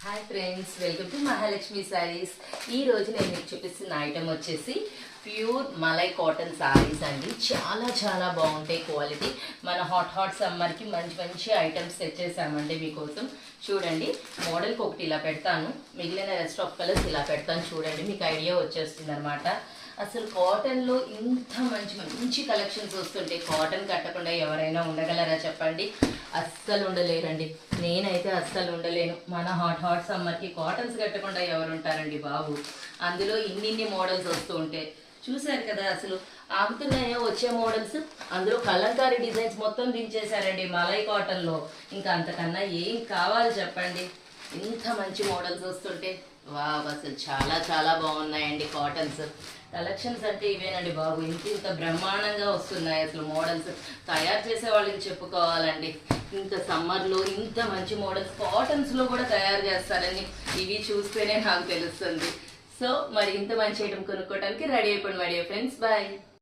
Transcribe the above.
Hi friends, welcome to Mahalakshmi saris. ఈ రోజు నేను మీకు చూపిస్తున్న ఐటమ్ వచ్చేసి ప్యూర్ మలై కాటన్ సారీస్ అండి. చాలా చాలా బాగుంటాయి క్వాలిటీ. మన హాట్ సమ్మర్కి మంచి మంచి ఐటమ్స్ తెచ్చేసామండి మీకోసం. చూడండి, మోడల్కి ఒకటి ఇలా పెడతాను, మిగిలిన రెస్ట్ ఆఫ్ కలర్స్ ఇలా పెడతాను. చూడండి, మీకు ఐడియా వచ్చేస్తుంది అనమాట. అసలు కాటన్లో ఇంత మంచి మంచి కలెక్షన్స్ వస్తుంటే కాటన్ కట్టకుండా ఎవరైనా ఉండగలరా చెప్పండి? అస్సలు ఉండలేరండి. నేనైతే అస్సలు ఉండలేను. మన హాట్ సమ్మర్కి కాటన్స్ కట్టకుండా ఎవరు ఉంటారండి బాబు? అందులో ఇన్ని మోడల్స్ వస్తూ ఉంటే చూసారు కదా, అసలు ఆగుతున్నాయో వచ్చే మోడల్స్. అందులో కలంకారీ డిజైన్స్ మొత్తం దించేశారండి మలై కాటన్లో. ఇంకా అంతకన్నా ఏం కావాలి చెప్పండి? ఇంత మంచి మోడల్స్ వస్తుంటే వావ్, అసలు చాలా చాలా బాగున్నాయండి కాటన్స్ కలెక్షన్స్. అంటే ఇవేనండి బాబు, ఇంత బ్రహ్మాండంగా వస్తున్నాయి అసలు మోడల్స్. తయారు చేసే వాళ్ళకి చెప్పుకోవాలండి, ఇంత సమ్మర్లో ఇంత మంచి మోడల్స్ కాటన్స్లో కూడా తయారు చేస్తారని ఇవి చూస్తేనే నాకు తెలుస్తుంది. సో మరి ఇంత మంచి ఐటమ్ కొనుక్కోవడానికి రెడీ అయిపోండి మై డియర్ ఫ్రెండ్స్. బాయ్.